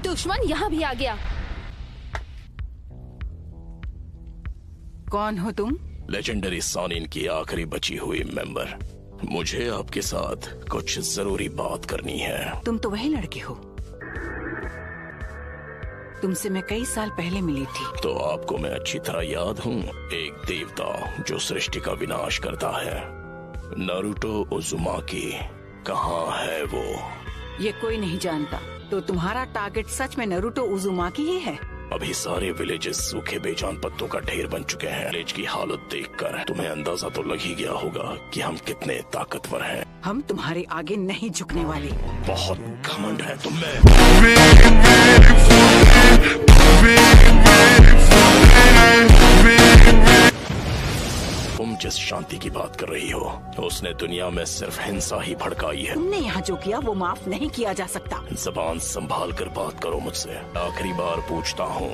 दुश्मन यहाँ भी आ गया। कौन हो तुम? लेजेंडरी सॉनिन की आखिरी बची हुई मेंबर। मुझे आपके साथ कुछ जरूरी बात करनी है। तुम तो वही लड़के हो, तुमसे मैं कई साल पहले मिली थी। तो आपको मैं अच्छी तरह याद हूँ। एक देवता जो सृष्टि का विनाश करता है। नारुतो उज़ुमाकी कहाँ है वो? ये कोई नहीं जानता। तो तुम्हारा टारगेट सच में नारुतो उज़ुमाकी ही है? अभी सारे विलेजेस सूखे बेजान पत्तों का ढेर बन चुके हैं। विलेज की हालत देखकर तुम्हें अंदाजा तो लग ही गया होगा कि हम कितने ताकतवर हैं। हम तुम्हारे आगे नहीं झुकने वाले। बहुत घमंड है तुम में। तुम जिस शांति की बात कर रही हो उसने दुनिया में सिर्फ हिंसा ही भड़काई है। तुमने यहाँ जो किया वो माफ नहीं किया जा सकता। जबान संभाल कर बात करो मुझसे। आखिरी बार पूछता हूँ,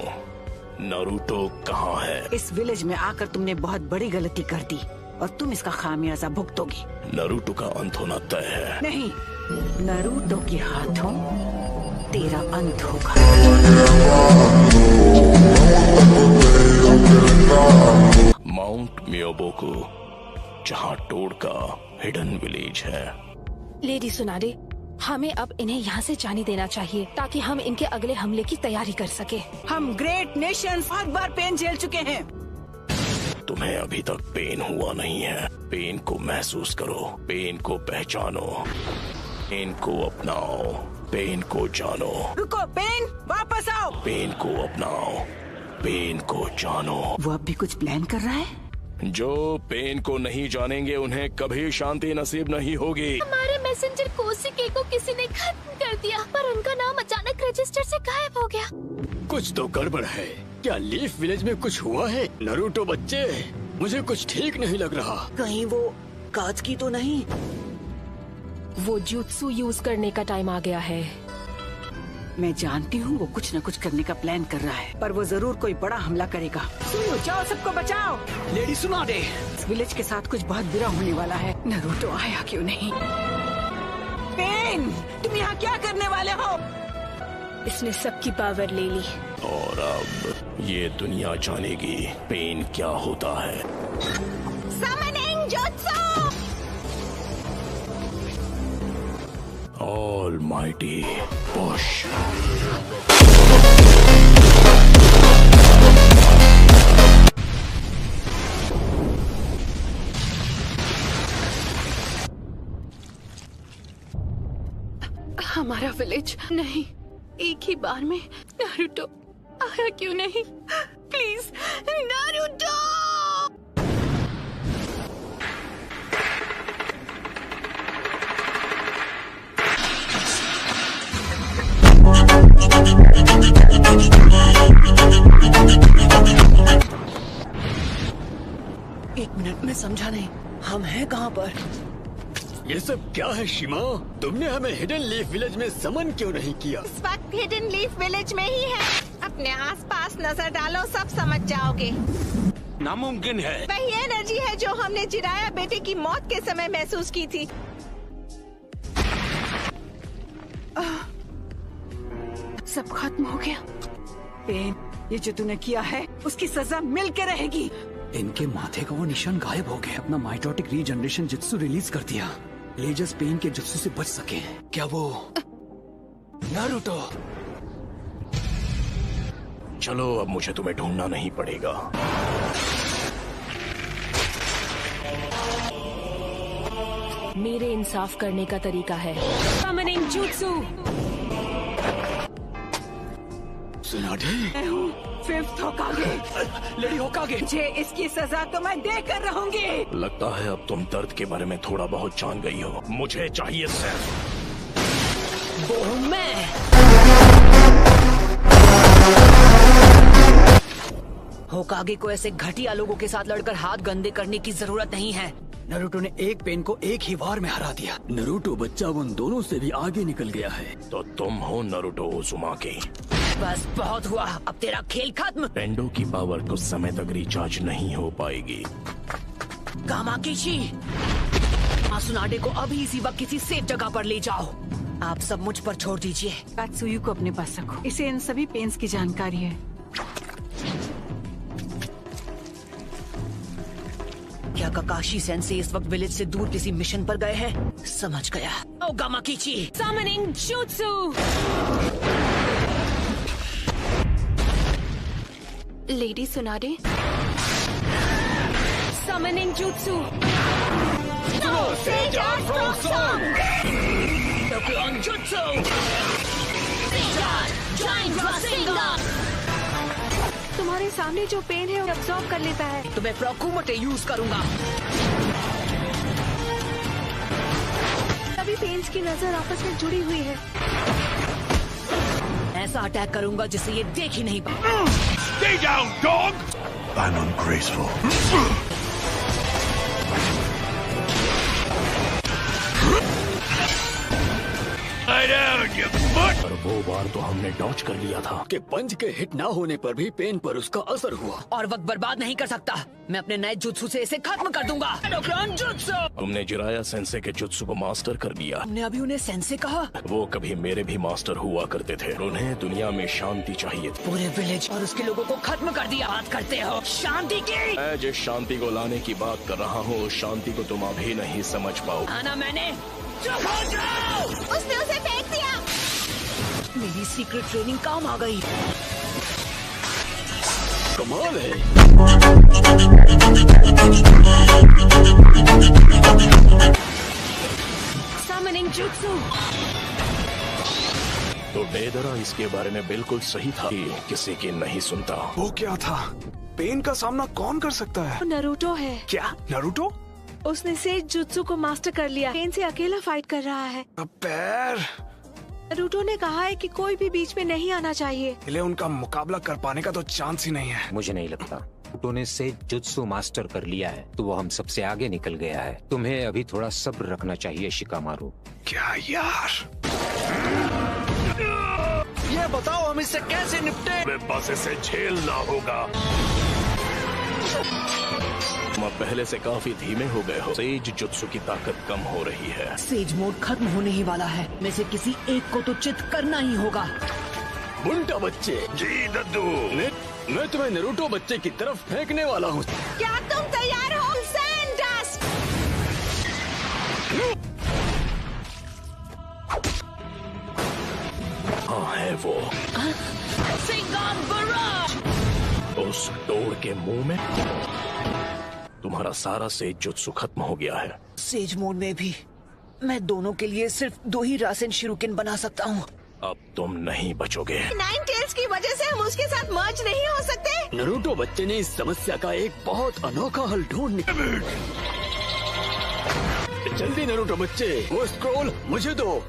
नारुतो कहाँ है? इस विलेज में आकर तुमने बहुत बड़ी गलती कर दी और तुम इसका खामियाजा भुगतोगी। नारुतो का अंत होना तय है। नहीं, नारुतो के हाथों तेरा अंत होगा। माउंट मियोबोकू, जहाँ टोड का हिडन विलेज है। लेडी सुनाडे, हमें अब इन्हें यहाँ से जाने देना चाहिए ताकि हम इनके अगले हमले की तैयारी कर सके। हम ग्रेट नेशंस हर बार पेन झेल चुके हैं। तुम्हें अभी तक पेन हुआ नहीं है। पेन को महसूस करो, पेन को पहचानो, पेन को अपनाओ, पेन को जानो। रुको पेन, वापस आओ। पेन को अपनाओ, पेन को जानो। वो अब भी कुछ प्लान कर रहा है। जो पेन को नहीं जानेंगे उन्हें कभी शांति नसीब नहीं होगी। हमारे मैसेंजर कोशिके को किसी ने खत्म कर दिया, पर उनका नाम अचानक रजिस्टर से गायब हो गया। कुछ तो गड़बड़ है। क्या लीफ विलेज में कुछ हुआ है? नारुतो बच्चे, मुझे कुछ ठीक नहीं लग रहा। कहीं वो काज की तो नहीं? वो जुत्सु यूज करने का टाइम आ गया है। मैं जानती हूँ वो कुछ न कुछ करने का प्लान कर रहा है, पर वो जरूर कोई बड़ा हमला करेगा। सुनो, जाओ सबको बचाओ। लेडी सुनाडे, इस विलेज के साथ कुछ बहुत बुरा होने वाला है। नारुतो आया क्यों नहीं? पेन, तुम यहाँ क्या करने वाले हो? इसने सबकी पावर ले ली और अब ये दुनिया जानेगी पेन क्या होता है। Summoning Jutsu! Almighty push. हमारा विलेज नहीं, एक ही बार में नारुतो आया क्यों नहीं? Please Naruto! एक मिनट में समझा नहीं, हम हैं कहाँ पर? ये सब क्या है शिमा? तुमने हमें हिडन लीफ विलेज में समन क्यों नहीं किया? इस वक्त हिडन लीफ विलेज में ही है। अपने आसपास नजर डालो, सब समझ जाओगे। नामुमकिन है। वही एनर्जी है जो हमने जिराया बेटे की मौत के समय महसूस की थी। सब खत्म हो गया। पेन, ये जो तूने किया है उसकी सजा मिल के रहेगी। इनके माथे का वो निशान गायब हो गया। अपना माइटोटिक रीजनरेशन जित्सु रिलीज कर दिया। लेजर्स पेन के जित्सु से बच सके। क्या वो नारुतो? चलो अब मुझे तुम्हें ढूंढना नहीं पड़ेगा। मेरे इंसाफ करने का तरीका है। Summoning Jutsu! सुनाडे, मैं हूँ फिफ्थ होकागे। लेडी होकागे। मुझे इसकी सजा तो मैं देकर रहूंगी। लगता है अब तुम दर्द के बारे में थोड़ा बहुत जान गई हो। मुझे चाहिए सिर्फ वो हूँ मैं। होकागे को ऐसे घटिया लोगों के साथ लड़कर हाथ गंदे करने की जरूरत नहीं है। नारुतो ने एक पेन को एक ही वार में हरा दिया। नारुतो बच्चा उन दोनों से भी आगे निकल गया है। तो तुम हो नारुतो उज़ुमाकी। बस बहुत हुआ, अब तेरा खेल खत्म। पेंडो की पावर कुछ समय तक रिचार्ज नहीं हो पाएगी। कामाकिशी, मासुनाडे को अभी इसी वक्त किसी सेफ जगह पर ले जाओ। आप सब मुझ पर छोड़ दीजिए। कात्सुयु को अपने पास रखो। इसे इन सभी पेन्स की जानकारी है। क्या काकाशी सेंसे इस वक्त विलेज से दूर किसी मिशन पर गए हैं? समझ गया। ओ गामाकीची, Summoning Jutsu! Lady Tsunade? Summoning Jutsu! Dokkan Jutsu! तुम्हारे सामने जो पेन है वो अब्सॉर्ब कर लेता है। तो मैं प्रोकुमटे यूज करूंगा। सभी पेन्स की नजर आपस में जुड़ी हुई है। ऐसा अटैक करूंगा जिसे ये देख ही नहीं पाए। Stay down, dog! I'm ungraceful. Lie down, you butt! पर वो बार तो हमने डॉच कर लिया था। कि पंच के हिट ना होने पर भी पेन पर उसका असर हुआ। और वक्त बर्बाद नहीं कर सकता। मैं अपने नए जुत्सु से इसे खत्म कर दूंगा। डोक्रान जुत्सु! हमने जिराया सेंसे के जुत्सु को मास्टर कर लिया। हमने अभी उन्हें सेंसे कहा। वो कभी मेरे भी मास्टर हुआ करते थे। उन्हें दुनिया में शांति चाहिए थी। पूरे विलेज और उसके लोगों को खत्म कर दिया। बात करते हो शांति की? मैं जिस शांति को लाने की बात कर रहा हूँ उस शांति को तुम अभी नहीं समझ पाओ। आना मैंने। चुप हो जाओ! उसने उसे फेंक दिया। मेरी सीक्रेट ट्रेनिंग काम आ गई। कमाल है। Summoning Jutsu! तो डेदरा इसके बारे में बिल्कुल सही था कि किसी की नहीं सुनता। वो क्या था? पेन का सामना कौन कर सकता है? नरूटो है। क्या नारुतो? उसने सेज जुत्सु को मास्टर कर लिया। पेन से अकेला फाइट कर रहा है। अब पैर नरूटो ने कहा है कि कोई भी बीच में नहीं आना चाहिए। ले उनका मुकाबला कर पाने का तो चांस ही नहीं है। मुझे नहीं लगता। नारुतो ने से जुत्सु मास्टर कर लिया है तो वो हम सबसे आगे निकल गया है। तुम्हें अभी थोड़ा सब्र रखना चाहिए शिकामारू। क्या यार? ये बताओ हम इससे कैसे निपटे? बस इसे झेलना होगा। तुम पहले से काफी धीमे हो गए हो। सेज जुत्सु की ताकत कम हो रही है। सेज मोड खत्म होने ही वाला है। में से किसी एक को तो चित करना ही होगा। बुंटा बच्चे। जी दद्दू। मैं तुम्हें नारुतो बच्चे की तरफ फेंकने वाला हूँ। क्या तुम तैयार हो? सैंडस्ट! हाँ है वो। सिंगम बराज! उस डोर के मुंह में तुम्हारा सारा सेज जुत्सु खत्म हो गया है। सेज मोड में भी मैं दोनों के लिए सिर्फ 2 ही रासेन शिरुकिन बना सकता हूँ। अब तुम नहीं बचोगे। नाइन टेल्स की वजह से हम उसके साथ मर्ज नहीं हो सकते। नारुतो बच्चे ने इस समस्या का एक बहुत अनोखा हल ढूंढ निकाला। जल्दी नारुतो बच्चे, वो स्क्रॉल मुझे दो।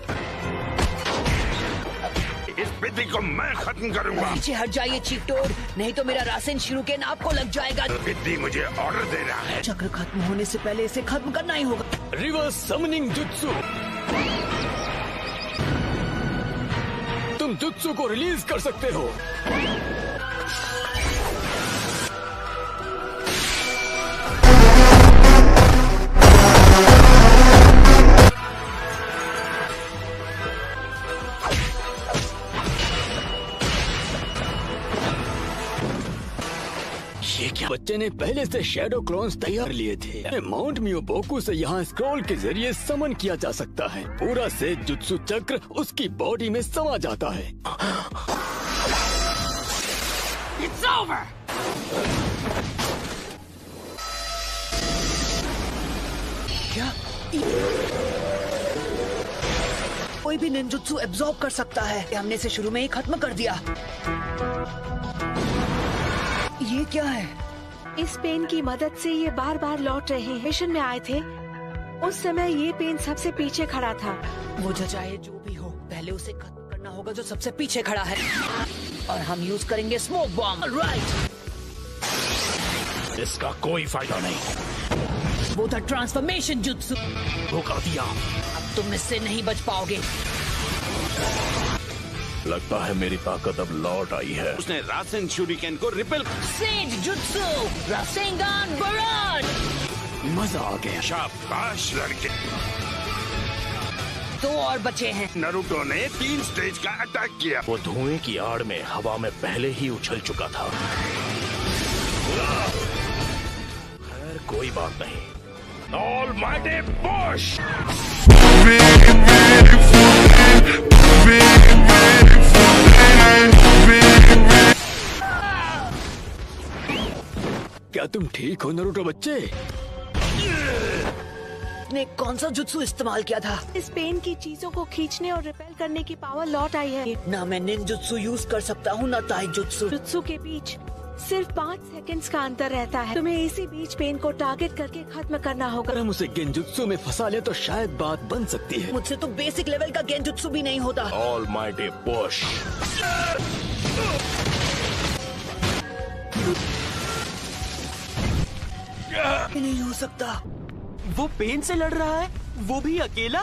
इस विधि को मैं खत्म करूंगा। पीछे हट जाइए चीटोड, नहीं तो मेरा रासेन शिरुकिन आपको लग जाएगा। विधि मुझे ऑर्डर दे रहा है। चक्र खत्म होने से पहले इसे खत्म करना ही होगा। Reverse summoning jutsu. तुम जुत्सु को रिलीज कर सकते हो। ये क्या? बच्चे ने पहले से शैडो क्लोन्स तैयार लिए थे। माउंट मियोबोकू से यहाँ स्क्रॉल के जरिए समन किया जा सकता है। पूरा से जुत्सु चक्र उसकी बॉडी में समा जाता है। It's over! क्या? कोई भी निंजुत्सु एब्जॉर्ब कर सकता है। हमने इसे शुरू में ही खत्म कर दिया। ये क्या है? इस पेन की मदद से ये बार बार लौट रहे हैं। मिशन में आए थे उस समय ये पेन सबसे पीछे खड़ा था। वो चाहे जो भी हो, पहले उसे खत्म करना होगा जो सबसे पीछे खड़ा है। और हम यूज करेंगे स्मोक बॉम्ब। राइट। इसका कोई फायदा नहीं। वो था ट्रांसफॉर्मेशन जुत्सु। वो कर दिया। अब तुम इससे नहीं बच पाओगे। लगता है मेरी ताकत अब लौट आई है। उसने रासेन शूरिकेन को repel. Sage Jutsu Rasengan barrage. मजा आ गया। शाबाश लड़के। 2 और बचे हैं। नारुतो ने 3 स्टेज का अटैक किया। वो धुएं की आड़ में हवा में पहले ही उछल चुका था। खैर कोई बात नहीं। Almighty push! क्या तुम ठीक हो नारुतो बच्चे? ने कौन सा जुत्सु इस्तेमाल किया था? इस पेन की चीजों को खींचने और रिपेल करने की पावर लौट आई है। ना मैं निंजुत्सु यूज कर सकता हूँ ना ताइजुत्सु। जुत्सु के बीच सिर्फ 5 सेकंड्स का अंतर रहता है। तुम्हें इसी बीच पेन को टारगेट करके खत्म करना होगा। अगर हम उसे गेंजुत्सु में फंसा ले तो शायद बात बन सकती है। मुझसे तो बेसिक लेवल का गेंजुत्सु भी नहीं होता। Almighty push! नहीं हो सकता। वो पेन से लड़ रहा है, वो भी अकेला।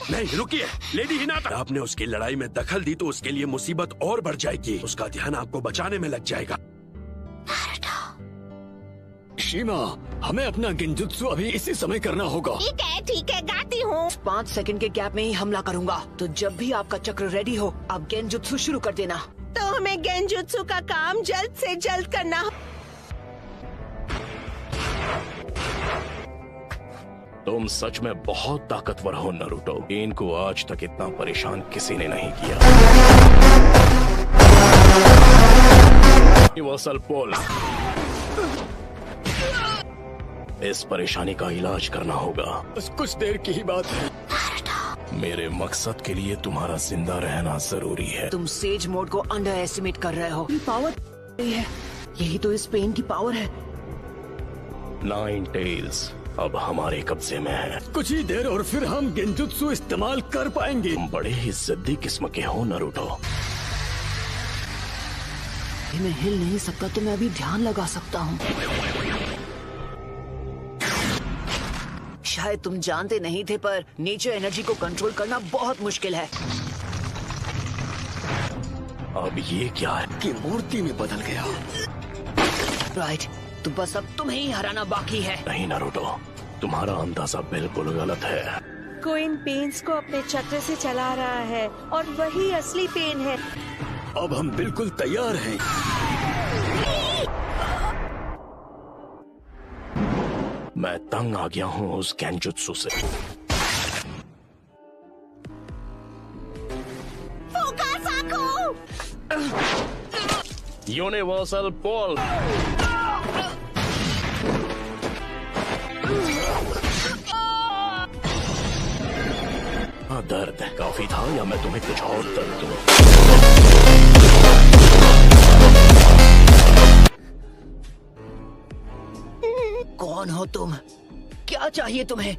नहीं रुकिए, लेडी हिनाटा। आपने उसकी लड़ाई में दखल दी तो उसके लिए मुसीबत और बढ़ जाएगी। उसका ध्यान आपको बचाने में लग जाएगा। शीमा, हमें अपना गेंजुत्सु अभी इसी समय करना होगा। ठीक है गाती हूँ। 5 सेकंड के गैप में ही हमला करूंगा। तो जब भी आपका चक्र रेडी हो, आप गेंजुत्सु शुरू कर देना। तो हमें गेंजुत्सु का काम जल्द से जल्द करना हो। तुम सच में बहुत ताकतवर हो नारुतो। पेन को आज तक इतना परेशान किसी ने नहीं किया। यूनिवर्सल पुल। इस परेशानी का इलाज करना होगा। बस कुछ देर की ही बात है। मेरे मकसद के लिए तुम्हारा जिंदा रहना जरूरी है। तुम सेज मोड को अंडर एस्टिमेट कर रहे हो। पावर है, यही तो इस पेन की पावर है। 9 टेल्स अब हमारे कब्जे में है। कुछ ही देर और फिर हम गेंजुत्सु इस्तेमाल कर पाएंगे। तुम बड़े ही जिद्दी किस्म के हो नारुतो। मैं हिल नहीं सकता तो मैं अभी ध्यान लगा सकता हूँ। शायद तुम जानते नहीं थे पर नेचर एनर्जी को कंट्रोल करना बहुत मुश्किल है। अब ये क्या है कि मूर्ति में बदल गया। राइट, तो बस अब तुम्हें ही हराना बाकी है। नहीं नारुतो, तुम्हारा अंदाजा बिल्कुल गलत है। कोई इन पेन्स को अपने चक्र से चला रहा है और वही असली पेन है। अब हम बिल्कुल तैयार हैं। मैं तंग आ गया हूँ उस गेंजुत्सु से। यूनिवर्सल पुल। दर्द काफी था या मैं तुम्हें कुछ और दर्द दूं? कौन हो तुम? क्या चाहिए तुम्हें?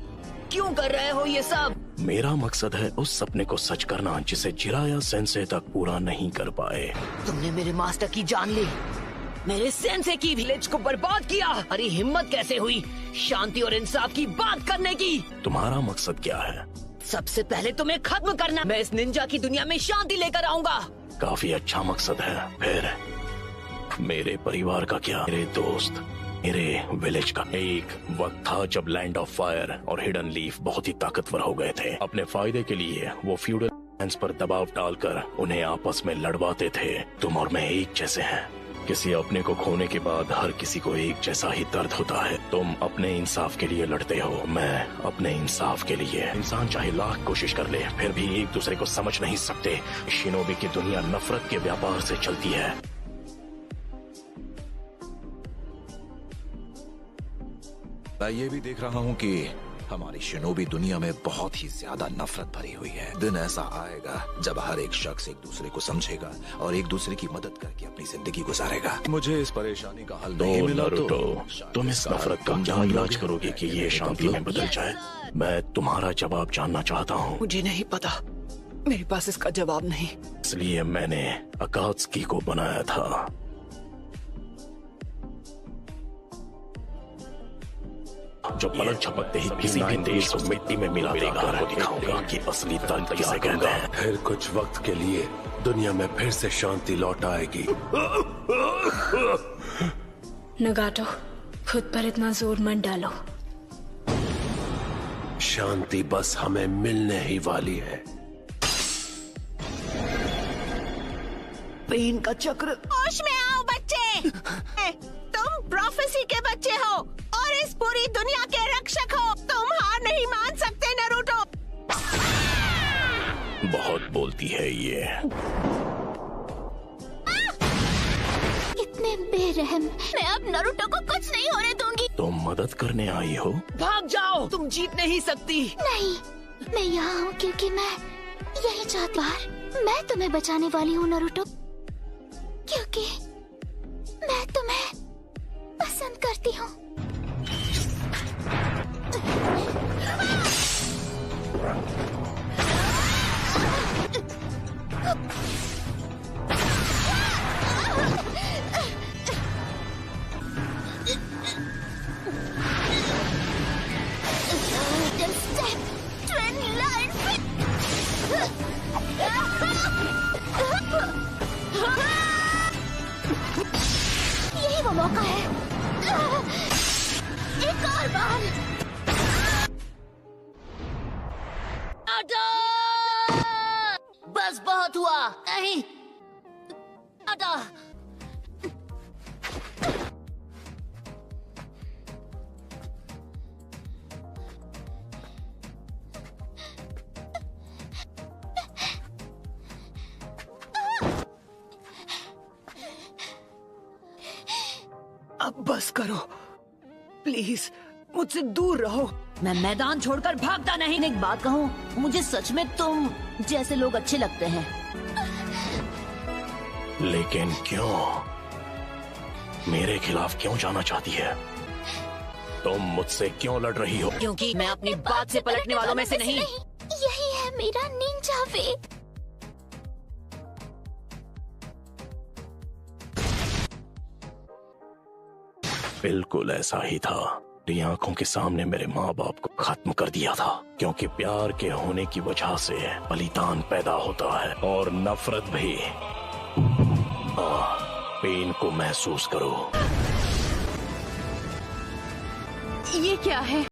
क्यों कर रहे हो ये सब? मेरा मकसद है उस सपने को सच करना जिसे जिराया सेंसे तक पूरा नहीं कर पाए। तुमने मेरे मास्टर की जान ली, मेरे सेंसे की विलेज को बर्बाद किया। अरे हिम्मत कैसे हुई शांति और इंसाफ की बात करने की? तुम्हारा मकसद क्या है? सबसे पहले तुम्हें खत्म करना। मैं इस निंजा की दुनिया में शांति लेकर आऊंगा। काफी अच्छा मकसद है। फिर मेरे परिवार का क्या? मेरे दोस्त, मेरे विलेज का? एक वक्त था जब लैंड ऑफ फायर और हिडन लीफ बहुत ही ताकतवर हो गए थे। अपने फायदे के लिए वो फ्यूडल लैंड्स पर दबाव डालकर उन्हें आपस में लड़वाते थे। तुम और मैं एक जैसे हैं। किसी अपने को खोने के बाद हर किसी को एक जैसा ही दर्द होता है। तुम अपने इंसाफ के लिए लड़ते हो, मैं अपने इंसाफ के लिए। इंसान चाहे लाख कोशिश कर ले फिर भी एक दूसरे को समझ नहीं सकते। शिनोबी की दुनिया नफरत के व्यापार से चलती है। मैं ये भी देख रहा हूँ कि हमारी शिनोबी दुनिया में बहुत ही ज्यादा नफरत भरी हुई है। दिन ऐसा आएगा जब हर एक शख्स एक दूसरे को समझेगा और एक दूसरे की मदद करके अपनी जिंदगी गुजारेगा। मुझे इस परेशानी का हल नहीं मिला तो तुम इस नफरत का क्या इलाज करोगे कि ये शांति में बदल जाए? मैं तुम्हारा जवाब जानना चाहता हूँ। मुझे नहीं पता, मेरे पास इसका जवाब नहीं। इसलिए मैंने अकात्सुकी को बनाया था। जो पलक झपकते ही किसी भी देश को मिट्टी में मिला देगा। दिखाऊंगा कि असली दर्द किसे कहते हैं। फिर कुछ वक्त के लिए दुनिया में फिर से शांति लौट आएगी। नगाटो, खुद पर इतना जोर मत डालो। शांति बस हमें मिलने ही वाली है। पेन का चक्र। होश में आओ बच्चे। तुम प्रोफेसी के बच्चे हो और इस पूरी दुनिया के रक्षक हो। तुम हार नहीं मान सकते नरूटो। बहुत बोलती है ये। इतने बेरहम। मैं अब नरूटो को कुछ नहीं होने दूंगी। तुम मदद करने आई हो? भाग जाओ, तुम जीत नहीं सकती। नहीं, मैं यहाँ हूँ क्योंकि मैं यही चाहती हूँ। मैं तुम्हें बचाने वाली हूँ नरूटो, क्योंकि मैं तुम्हें पसंद करती हूँ। यही वो मौका है। एक और बार। बस बहुत हुआ। नहीं अदा। अब बस करो प्लीज, मुझसे दूर रहो। मैं मैदान छोड़कर भागता नहीं। एक बात कहूँ, मुझे सच में तुम जैसे लोग अच्छे लगते हैं। लेकिन क्यों? मेरे खिलाफ क्यों जाना चाहती है? तुम मुझसे क्यों लड़ रही हो? क्योंकि मैं अपनी बात से पलटने वालों में से नहीं। यही है मेरा निंजा वे। बिल्कुल ऐसा ही था। मेरी आंखों के सामने मेरे माँ बाप को खत्म कर दिया था, क्योंकि प्यार के होने की वजह से बलिदान पैदा होता है और नफरत भी। पेन को महसूस करो। ये क्या है?